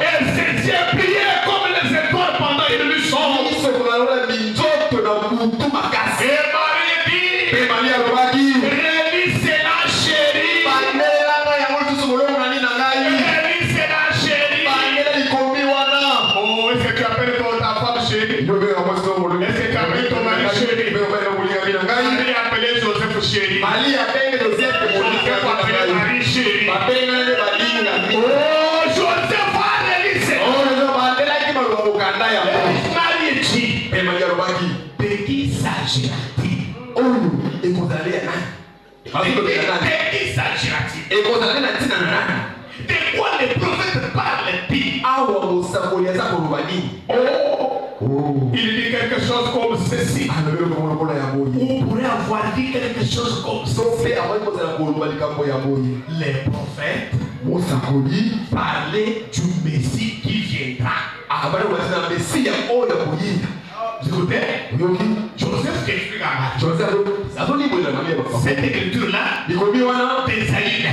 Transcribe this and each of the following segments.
Et ses yeux brillaient comme les étoiles pendant une nuit sombre. Et Marie dit, Rémi c'est la chérie. Rémi c'est la chérie. Oh, est-ce que tu appelles ta femme chérie? Est-ce que tu appelles ton mari chérie? Marie appelait Joseph chérie. Joseph appelait Marie chérie. Oh, Joseph a réalisé. Marie dit, de qui s'agira-t-il? De qui s'agira-t-il? De quoi les prophètes parlent-ils? Oh, il dit quelque chose comme ceci. On pourrait avoir dit quelque chose comme ceci. Les prophètes parlaient du Messie qui viendra. Écoutez, Joseph qui explique à Marie. Cette écriture-là, d'Esaïe.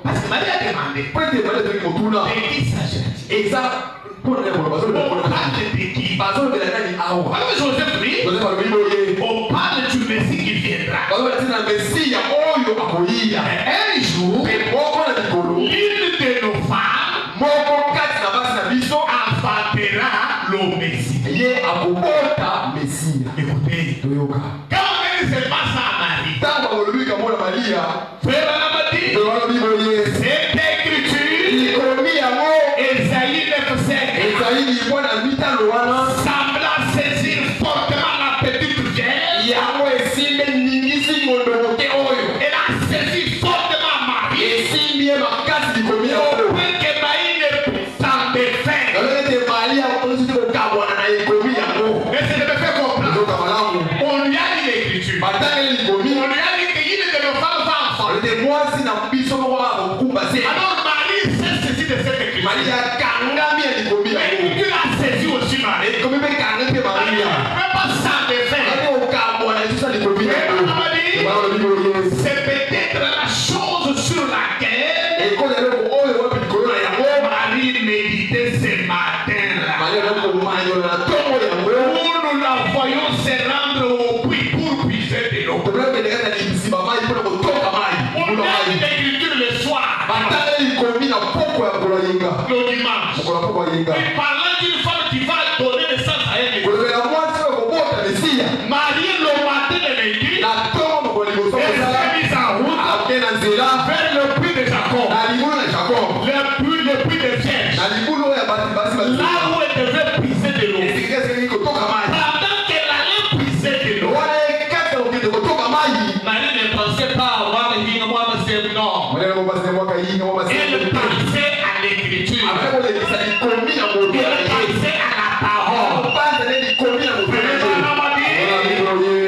Parce que Marie a demandé, de qui s'agit-il? On parle de qui? Alors Joseph dit, on parle du Messie qui viendra. Un jour, l'une de nos femmes enfantera le Messie. Écoutez, quand elle se passe à Marie, cette écriture, Esaïe 9:5, sembla saisir fortement la petite vierge. Elle a saisi fortement Marie. Au point que Marie ne s'en défait. Est-ce que je me fais comprendre? On lui a dit l'écriture. On lui a dit qu'il ne devait pas enfant. Alors Marie s'est saisie de cette écriture. L'écriture a saisi aussi Marie. Elle ne peut pas s'en défaire. C'est peut-être la chose sur laquelle Marie méditait ce matin-là. Nous la voyons se rendre au puits pour puiser de l'eau. On a une écriture le soir, le dimanche. Et parlant d'une femme qui va donner naissance à elle. Marie le matin de l'église, elle s'est mise en route vers le puits de Jacob. Le puits de Vierge. Là où elle devait puiser de l'eau. Pendant qu'elle allait puiser de l'eau, Marie ne pensait pas à moi, non. Elle pensait à l'écriture. Elle pensait à la parole.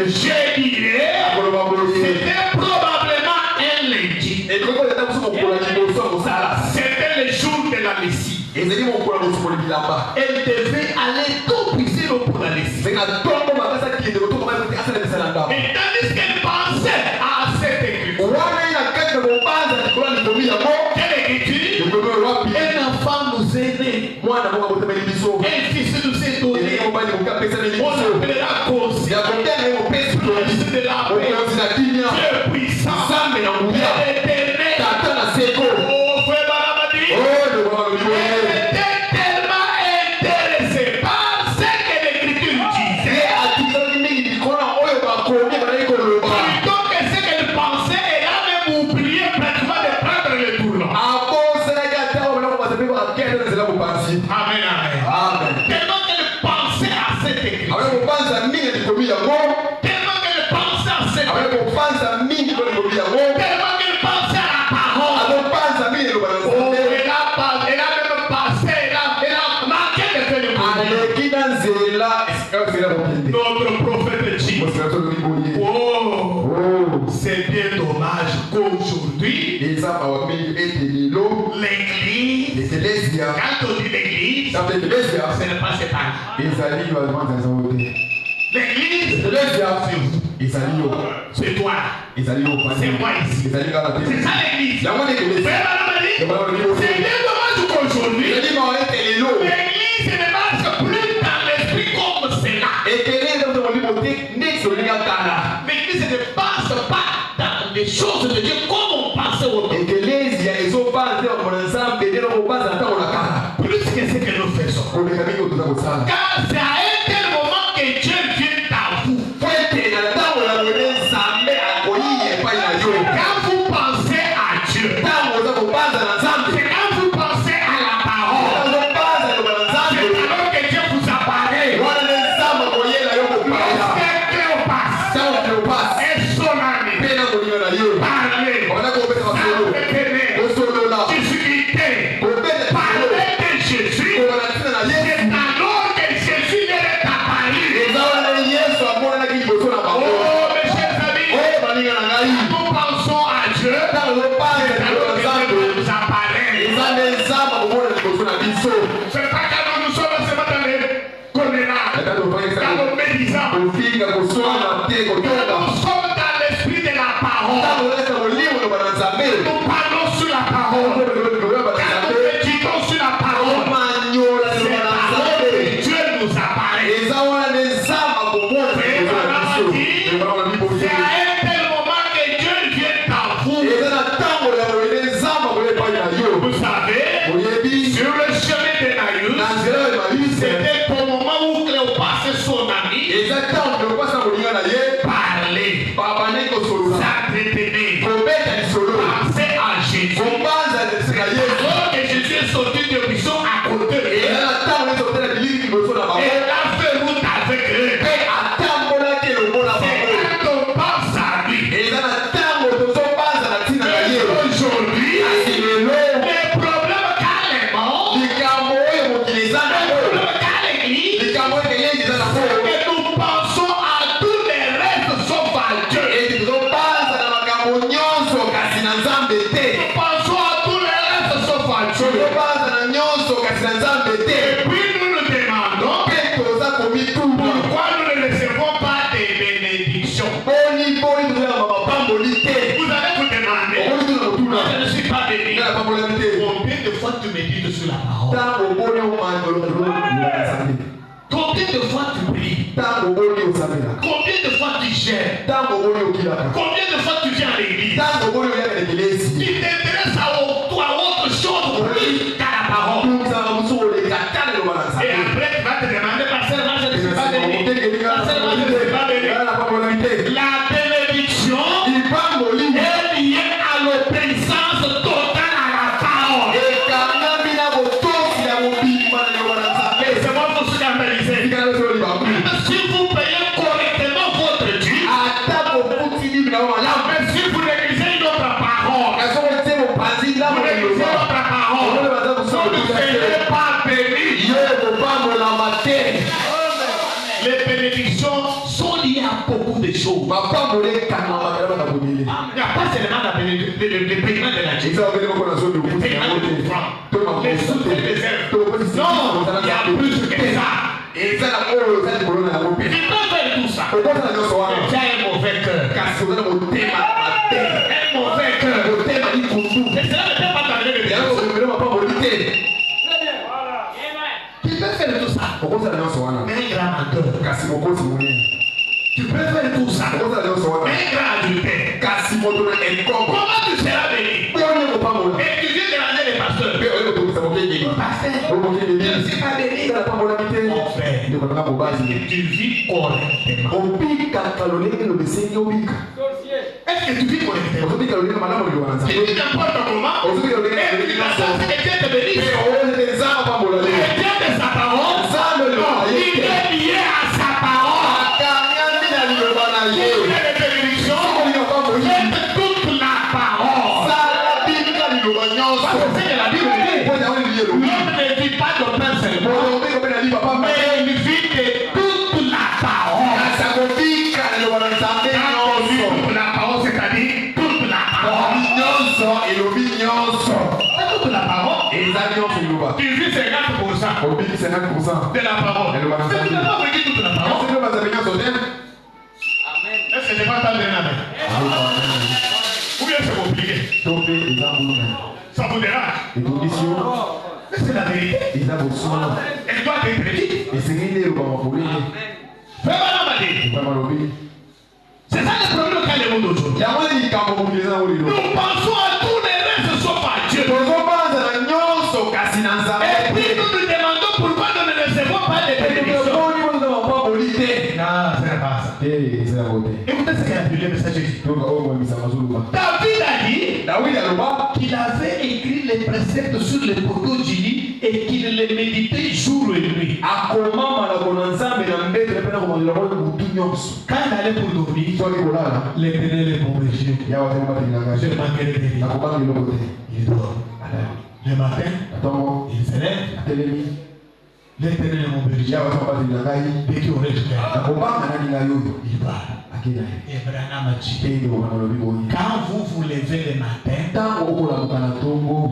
Je dirais, c'était probablement un lundi. C'était le jour de la Messie. Elle devait aller tout puiser pour la Messie. Et tandis qu'elle pensait à cette écriture, quelle écriture? Un enfant nous est né. Un fils nous est donné. On l'appellera Cossi. Fils de la paix. Dieu puissant. L'éternel. Oh, frère Barabadi. Elle était tellement intéressée par ce que l'écriture disait. Plutôt que ce qu'elle pensait, elle a même oublié pratiquement de prendre le tournant. Amen, amen. Tellement qu'elle pensait à cette écriture. Tellement qu'elle pensait à cette écriture. Tellement qu'elle pensait à la parole. Oh, elle a même passé, elle a manqué de faire le notre prophète dit, oh, c'est bien dommage qu'aujourd'hui, l'église, quand on dit l'église, ce n'est pas cette année. L'église, c'est toi. C'est moi ici. C'est ça l'église. C'est bien dommage qu'aujourd'hui, Plus que ce que nous faisons. Car c'est à un tel moment que Dieu vient à vous. Quand vous pensez à Dieu, c'est quand vous pensez à la parole, c'est alors que Dieu vous apparaît. Cléopas et son ami parler, discuter, parler de Jésus. C'est alors que Jésus est apparu. Oh mes chers amis, nous pensons à Dieu, c'est alors que Dieu nous apparaît. C'est pas quand nous sommes seulement dans les connards, dans nos médisants. Nous sommes dans l'esprit de la parole. Nous parlons sur la parole. Quand nous méditons sur la parole, c'est alors que Dieu nous apparaît. C'est à un tel moment que Dieu vient à vous. Vous savez, sur le chemin de Naïus, c'était au moment où Cléopas et son ami parlaient, s'entretenaient, pensaient à Jésus. Alors que Jésus est sorti de prison à côté d'eux, et il a fait route avec eux. C'est quand on pense à lui. Aujourd'hui, les problèmes qu'a les morts, les problèmes qu'a l'église, c'est que nous pensons à tous les restes sauf à Dieu. Nous pensons à tous les restes sauf à Dieu. Et puis nous nous demandons pourquoi nous ne recevons pas des bénédictions. Vous allez vous demander, moi je ne suis pas béni. Combien de fois tu médites sur la parole? Combien de fois tu pries? Combien de fois tu gères? Combien de fois tu viens à l'église? Tu t'intéresses à autre chose plus qu'à la parole. Et après tu vas te demander, pasteur, moi je ne suis pas béni. Pasteur, moi je ne suis pas béni. La bénédiction est liée à l'obéissance totale à la parole. Laissez-moi vous scandaliser. Si vous payez correctement votre dû, mais si vous négligez notre parole, vous négligez notre parole, vous ne serez pas bénis. Les bénédictions sont liées à beaucoup de choses. Il n'y a pas seulement le paiement de la Jésus, le paiement de l'offrande, les sous et les ailes. Non, il y a plus que ça. Il peut faire tout ça. Mais tu as un mauvais cœur. Un mauvais cœur. Et cela ne peut pas t'amener de Dieu. Tu peux faire tout ça. Mais un grand menteur. Tu peux faire tout ça. Mais un grand adultère. Comment tu seras béni? Et tu viens demander les pasteurs. Pasteur, je ne suis pas béni. Mon frère, tu vis correctement. Est-ce que tu vis correctement? Tu vis n'importe comment. Et tu dis la chose que Dieu te bénisse. Et Dieu de sa parole. Il est lié à sa parole. Il est les bénédictions. Faites toute la parole. Parce que c'est que la Bible dit. L'homme ne vit pas de pain seulement, mais il vit de toute la parole. Quand on dit toute la parole, c'est-à-dire toute la parole. Toute la parole. Tu vis 50% de la parole. Mais tu n'as pas vécu toute la parole. Est-ce que je vais entendre un amen? Ou bien c'est compliqué? Ça vous dérange? Mais c'est la vérité. Elle doit être prédite. C'est ça le problème auquel le monde aujourd'hui. Nous pensons à tous les restes sauf à Dieu. Et puis nous nous demandons pourquoi nous ne recevons pas les bénédictions. Non, ce n'est pas ça. Écoutez ce qu'il a appelé le message de Dieu. David a dit qu'il avait écrit les préceptes sur les poteaux du lit et qu'il les méditait jour et nuit. Quand il allait pour dormir, l'Éternel est mon berger. Je ne manquerai de rien. Il dort. Le matin, il se lève. L'Éternel est mon berger. Dès qu'il aurait il part. Et Branham a dit, quand vous vous levez le matin,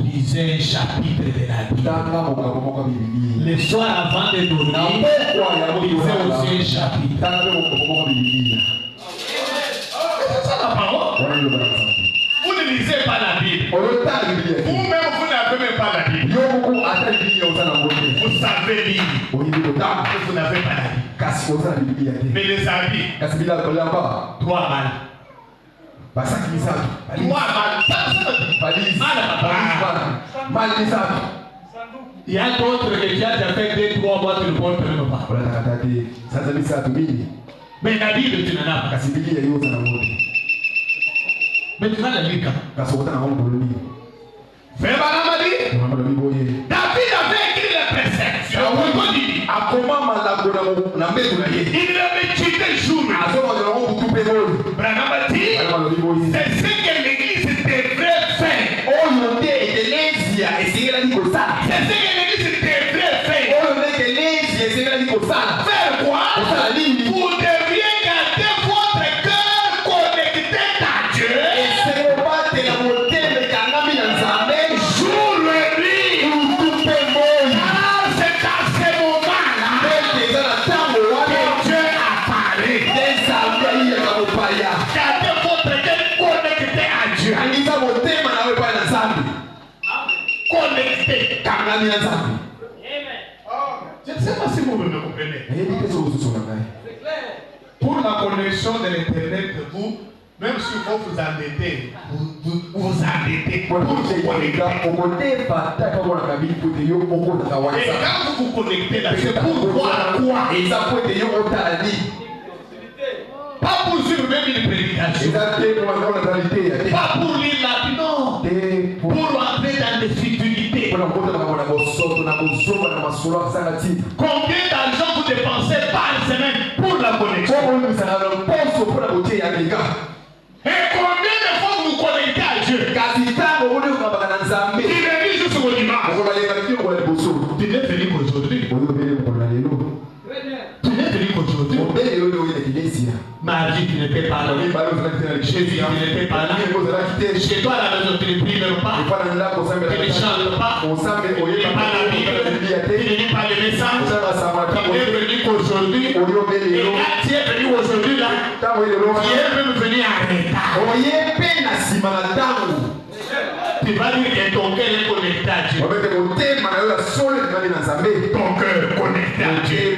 lisez un chapitre de la Bible. Le soir avant de dormir, lisez aussi un chapitre. C'est ça la parole. Vous ne lisez pas la Bible. Vous-même, vous n'avez même pas la Bible. Vous savez lire. Vous n'avez pas la Bible. Mais les habits, 3 balles. 3 balles. Il y a d'autres que tu as fait 2-3 mois, tu ne portes même pas. Mais la Bible, tu n'en as pas. Mais tu vas la lire quand? Frère Branham a dit, David avait écrit les préceptes. Il le méditait jour. Branham a dit, c'est ce que l'église devrait faire. C'est ce que l'église devrait faire. Faire quoi? Vous devriez garder votre cœur connecté à Dieu. Je ne sais pas si vous me comprenez. Pour la connexion de l'Internet, vous, même si vous vous endettez, vous endettez pour vous connecter. Et quand vous vous connectez là, c'est pour voir quoi? Pas pour suivre même une prédication. Pas pour lire la Bible, non. Pour entrer dans les futurités. Combien d'argent vous dépensez par semaine pour la connexion? Et combien de fois vous vous connectez à Dieu? Il est dit jusqu'au dimanche. Tu n'es venu qu'aujourd'hui. Tu n'es venu qu'aujourd'hui. Marie, tu n'étais pas là. Jésus, tu n'étais pas là. Chez toi, à la maison, tu ne pries même pas. Tu ne chantes pas. Tu ne lis pas la Bible. Tu ne lis pas les messages. Tu es venu qu'aujourd'hui. Et là, tu es venu aujourd'hui là. Tu es même venu en retard. Tu vas dire que ton cœur est connecté à Dieu. Ton cœur connecté à Dieu.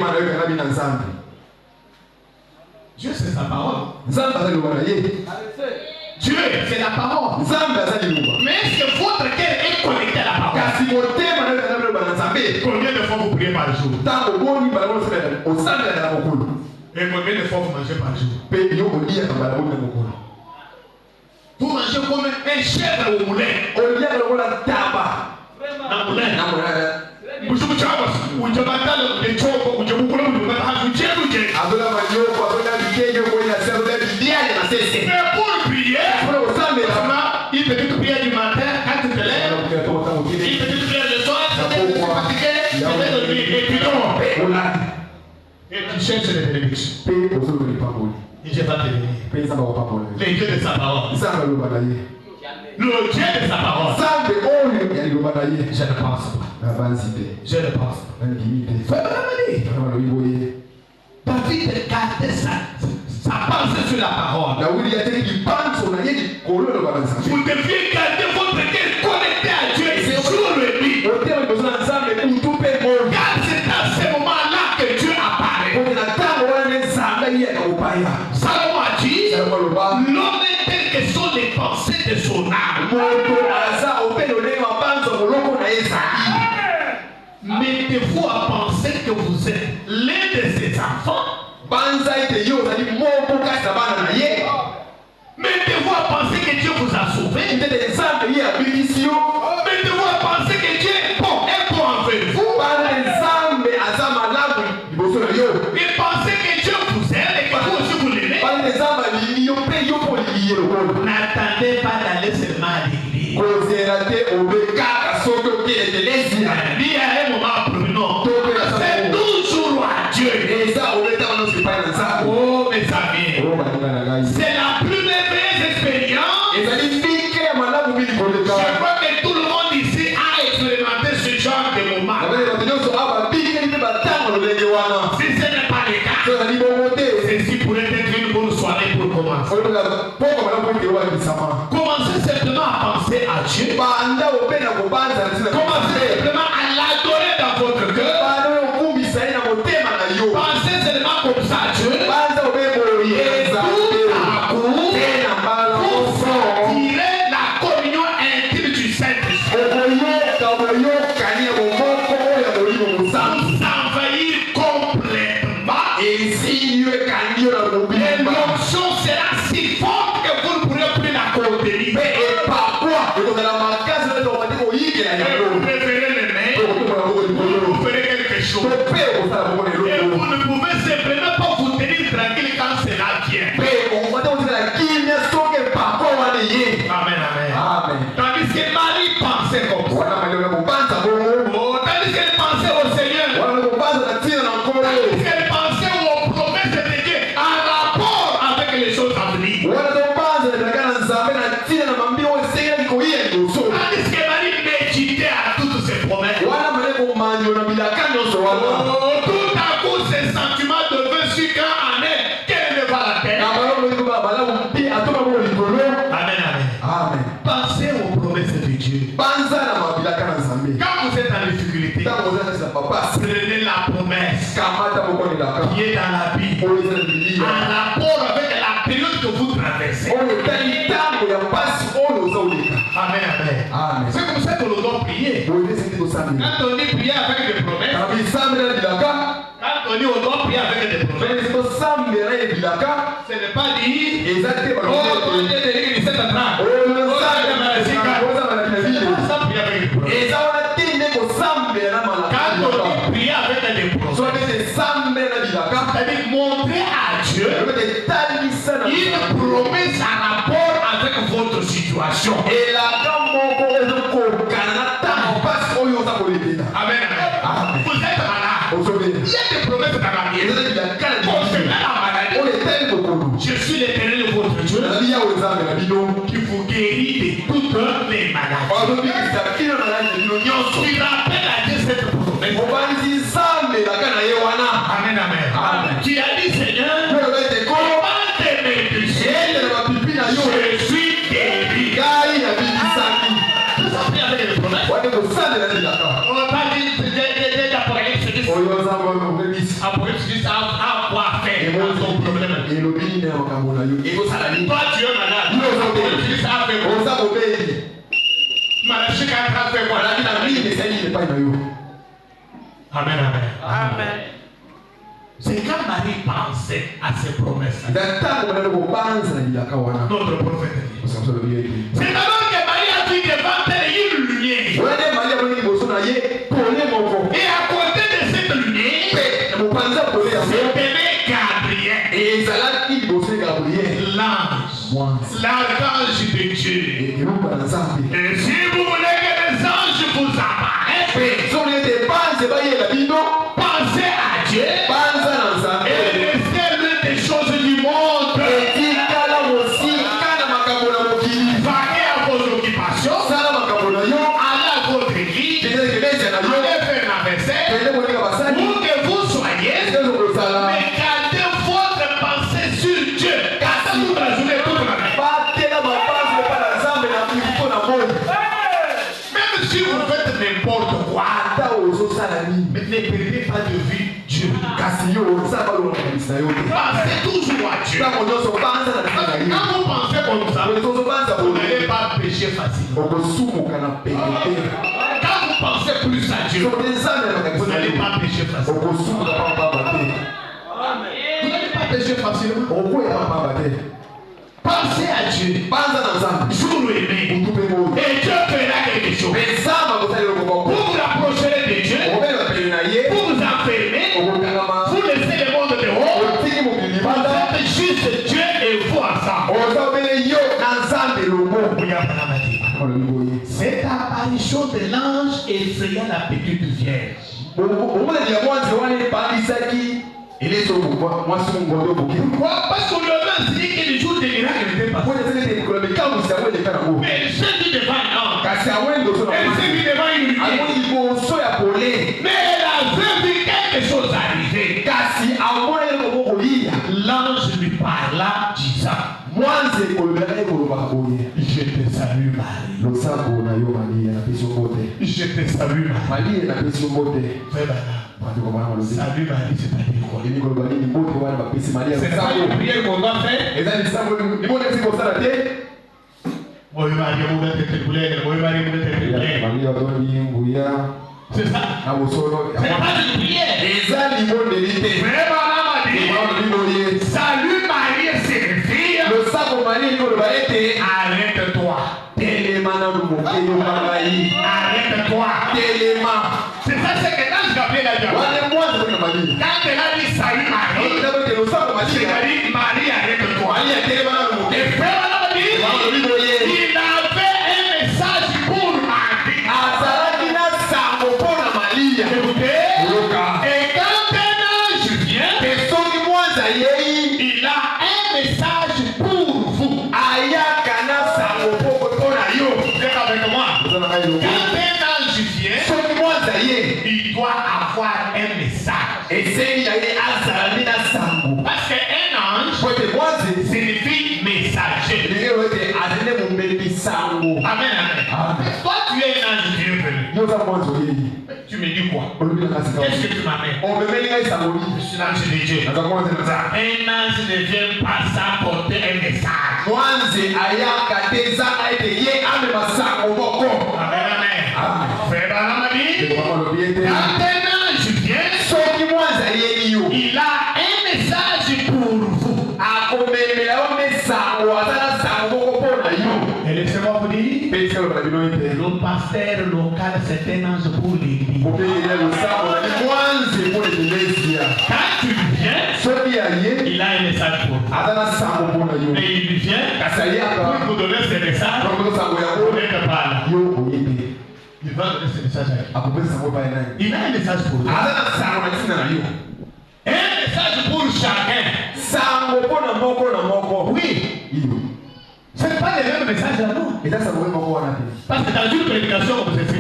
Dieu, c'est sa parole. Dieu, c'est la parole. Mais est-ce que votre cœur est connecté à la parole? Combien de fois vous priez par jour? Et combien de fois vous mangez par jour? Vous mangez comme un chèvre au moulin. Mais pour prier, il peut te prier du matin quand tu te lèves, il peut te prier le soir, tu es fatigué, et puis non. Et tu cherches les bénédictions. Et Dieu va te bénir. Les dieux de sa parole. Le Dieu de sa parole. Je ne pense pas. Je ne pense pas. David gardait sa pensée sur la parole. Vous deviez garder votre cœur connecté à Dieu jour et nuit. Car c'est à ce moment-là que Dieu apparaît. Salomon a dit, l'homme est tel que sont les pensées de son âme. Mettez-vous à penser que vous êtes l'un de ses enfants. Mettez-vous à penser que Dieu vous a sauvé. Mettez-vous à penser que Dieu est bon et bon envers vous. Et pensez que Dieu vous aime et que vous aussi vous l'aimez. N'attendez pas d'aller seulement à l'église. Dis à un moment provenant, c'est toujours à Dieu. Oh mes amis, c'est la plus merveilleuse expérience. Je crois que tout le monde ici a expérimenté ce genre de moment. Si ce n'est pas le cas, ceci pourrait être une bonne soirée pour commencer. Commencez simplement à penser à Dieu. Commencez simplement à l'adorer dans votre cœur. Pensez seulement comme ça à Dieu. Et tout à coup, vous sentirez la communion intime du Saint-Esprit. Vous envahir complètement. Et l'onction sera si forte que vous ne pourrez plus la contenir. Vous préférez les mains, vous ferez quelque chose. Et vous ne pouvez simplement pas vous tenir tranquille quand cela vient. Amen, amen. Tandis que Marie pensait comme ça. Oh, tandis qu'elle pensait au Seigneur. Tandis qu'elle pensait aux promesses de Dieu en rapport avec les choses à venir. Tandis que Marie méditait à toutes ces promesses. Oh, tout à coup, ces sentiments devenaient si grands en elle qu'elle ne va la terre. Amen, amen. Pensez aux promesses de Dieu. Quand vous êtes en difficulté, prenez la promesse qui est dans la Bible, en rapport avec la période que vous traversez. Amen, amen. C'est comme ça que l'on doit prier. Quand on dit prier avec des promesses, quand on dit on doit prier avec des promesses, ce n'est pas dire oh, toi tu es de l'église 17 ans. Oh, ça prier avec des promesses. Quand on dit prier avec des promesses, c'est-à-dire montrer à Dieu une promesse en rapport avec votre situation. Amen. Vous êtes malade. Il y a des promesses dans la vie. Concernant la maladie, je suis l'Éternel votre Dieu qui vous guérit de toutes les maladies. Il rappelle à Dieu cette promesse. Amen, amen. Qui a dit Seigneur, pas de mes péchés, je suis guéri. Ça prie avec les promesses. On t'a dit d'Apocalypse 10. Apocalypse 10 a quoi faire dans ton problème. Toi tu es malade. Apocalypse 10 a fait quoi? Malachie 4 a fait quoi? Amen, amen. Amen. C'est quand Marie pensait à ses promesses. Notre prophète dit. C'est alors que Marie a vu devant elle une lumière. Et à côté de cette lumière, c'est bébé Gabriel. L'ange de Dieu. Et si vous voulez que les anges vous apparaissent, pensez à Dieu. Et laissez l'une des choses du monde. Vaquez à vos occupations. Allez à votre église. Allez faire la vaisselle. Où que vous soyez. Mais gardez votre pensée sur Dieu. Gardez toute la journée, toute la nuit. Même si vous faites n'importe quoi, mais ne perdez pas de vue Dieu. Pensez toujours à Dieu. Quand vous pensez comme ça, vous n'allez pas pécher facilement. Quand vous pensez plus à Dieu, vous n'allez pas pécher facilement. Vous n'allez pas pécher facilement. Pensez à Dieu. Jour aimé. Et Dieu fera quelque chose. Vous vous rapprocherez de Dieu. Vous vous enfermez. Vous laissez le monde dehors. Vous êtes juste Dieu et vous ensemble. Cette apparition de l'ange effraya la petite vierge. Pourquoi? Parce qu'on lui a dit que le jour des miracles n'était pas. Mais elle s'est dit devant un ange. Elle s'est dit devant une lumière. Mais elle avait vu quelque chose arriver. L'ange lui parla disant, je te salue Marie. Je te salue Marie. Salut Marie, c'est-à-dire quoi? C'est pas une prière qu'on doit faire. Moi Marie, c'est ça. C'est pas une prière. Salut Marie, c'est une fille. Arrête-toi. Arrête-toi. C'est ça, c'est que l'ange Gabriel a dit. Quand elle a dit salut Marie, c'est-à-dire Marie, arrête-toi. Et frère, il avait un message pour Marie. Écoutez, et quand un ange vient, il a un message pour vous. Viens avec moi. Quand un ange vient, il doit avoir un message. Parce qu'un ange signifie messager. Amen, amen. Toi, tu es un ange Dieu venu. Tu me dis quoi? Qu'est-ce que tu m'amènes? Je suis l'ange de Dieu. Un ange ne vient pas sans porter un message. Amen, amen. Frère Banamadi, quand un ange vient, il a un message pour vous. Et laissez-moi vous dire, le pasteur local, c'est un ange pour l'église. Quand tu viens, il a un message pour vous. Mais il vient pour vous donner ce message. Vous n'êtes pas là. Il va donner ce message à lui. Il a un message pour vous. Un message pour chacun. Oui. Ce n'est pas le même message là, non? Parce que dans une prédication, comme ceci,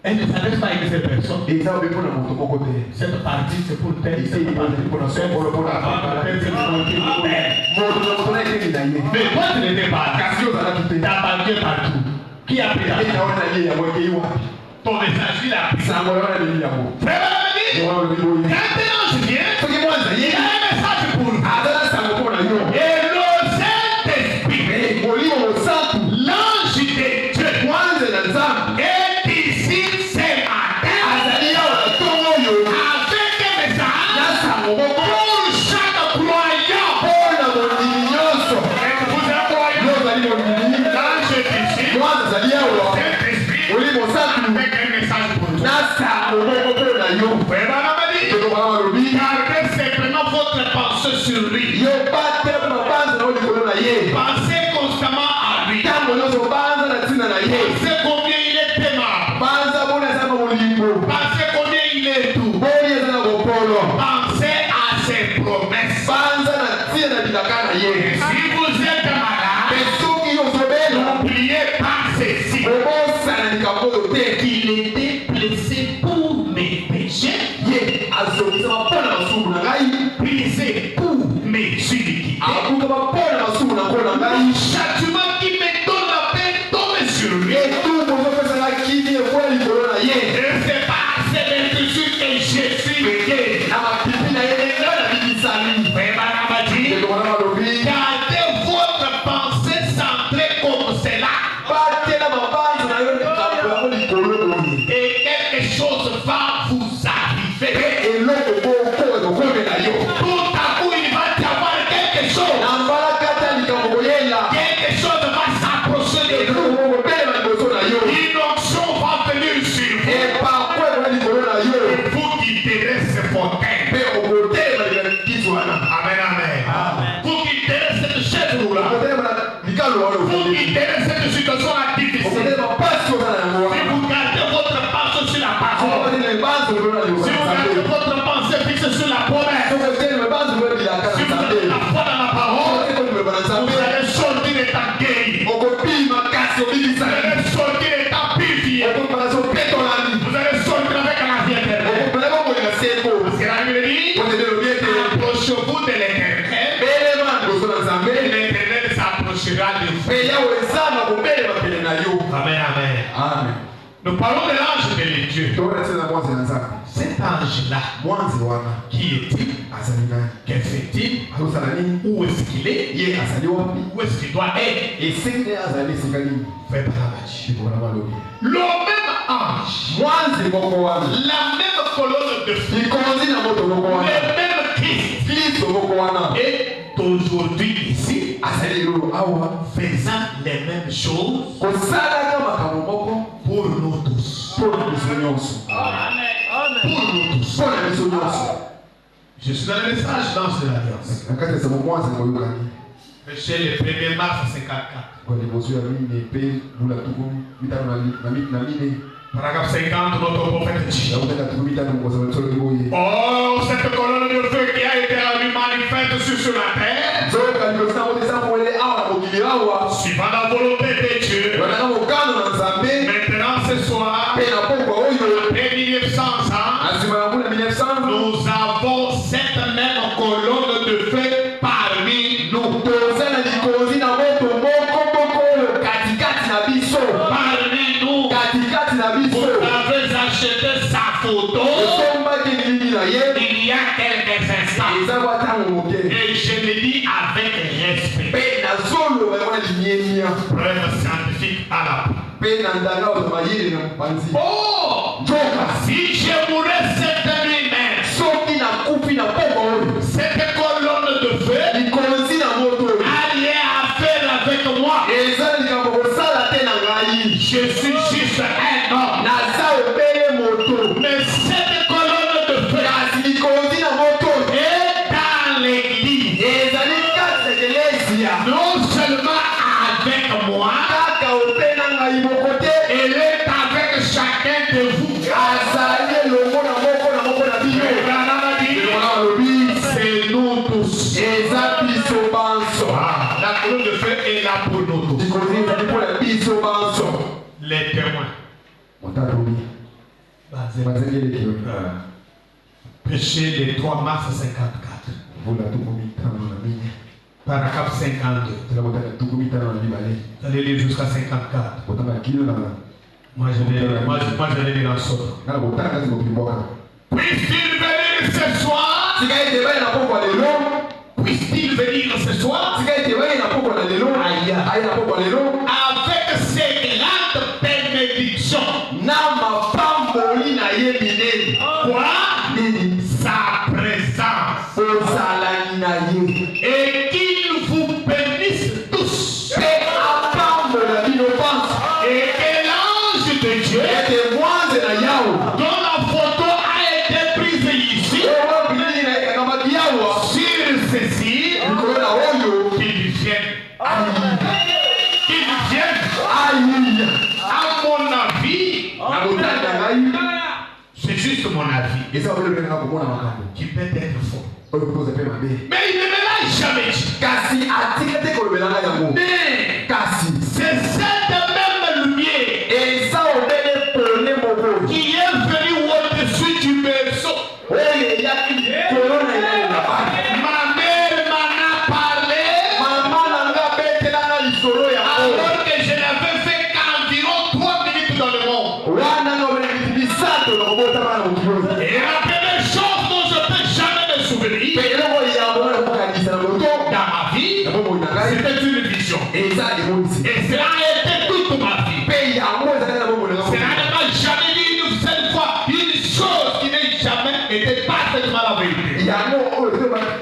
elle ne s'adresse pas à une seule personne. Cette partie, c'est pour tel, cette partie pour tel, mais toi, tu n'étais pas là. Tu as parlé partout. Qui a pris la ton message, il a pris. Frère, quand un ange vient, il a un message pour nous. Et le Saint-Esprit, l'ange de Dieu, est ici ce matin avec un message pour chaque croyant. Vous êtes croyant? L'ange est ici, Saint-Esprit, avec un message pour nous. Gardez simplement votre pensée sur lui. Pensez constamment à lui. Pensez combien il est aimable. Pensez combien il est doux. Pensez à ses promesses. Si vous êtes malade, n'oubliez pas ceci. Qu'il était blessé pour mes péchés, brisé pour mes iniquités. Châtiment qui me donne la paix tombe sur lui. Et c'est par Et quelque chose va vous arriver. Tout à coup, il va y avoir quelque chose. Quelque chose va s'approcher de vous. Une onction va venir sur vous. Vous quitterez ce fauteuil. Amen, amen. Vous quitterez cette chaise-là. Vous quitterez cette situation-là difficile. Si vous gardez votre pensée sur la parole, si vous gardez votre pensée fixée sur la promesse, si vous avez la foi dans la parole, vous allez sortir étant guéri. Vous allez sortir étant purifié. Vous allez sortir avec la vie éternelle. Parce que la Bible dit, approchez-vous de l'éternel. Et l'éternel s'approchera de vous. Amen, amen. Nous parlons de l'ange de Dieu. Cet ange-là, qui est-il? Que fait-il? Où est-ce qu'il est? Où est-ce qu'il doit être? Fais pas le même ange, la même colonne de feu, le même Christ est aujourd'hui ici, faisant les mêmes choses pour nous tous. Pour nous tous. Je suis dans le message dans de l'Alliance. Prêcher le 1er mars 54. Paragraphe 50, notre prophète dit. Oh, cette colonne de feu qui a été rendue manifeste sur la terre, suivant la volonté de Dieu. Maintenant, ce soir, après 1900 ans, nous avons cette même colonne de feu parmi nous. Parmi nous, vous avez acheté sa photo il y a quelques instants. Et je le dis avec respect. Preuve scientifique à la oh, si je mourais cette nuit même, cette colonne de feu allait à faire avec moi. Je suis juste un homme. Mais cette colonne de feu est dans l'église. Non seulement avec moi, elle est avec chacun de vous. C'est nous tous. La colonne de feu est là pour nous tous. Les témoins. Péché le 3 mars 54. Paragraphe 52. Vous allez lire jusqu'à 54. Moi je vais lire en sorte. Puisse-t-il venir ce soir? Puisse-t-il venir ce soir? Avec ses grandes bénédictions. Quoi? Sa présence. Et qu'il vous bénisse tous. Et que l'ange de Dieu, dont la photo a été prise ici, sur ceci, qu'il vienne. À mon avis, c'est juste mon avis, qui peut être faux. Mais il ne me l'a jamais dit. Mais c'est cette même lumière qui est venue au-dessus du berceau. Ma mère m'en a parlé alors que je n'avais fait qu'environ 3 minutes dans le monde. Et la première chose dont je ne peux jamais me souvenir dans ma vie, c'était une vision. Et cela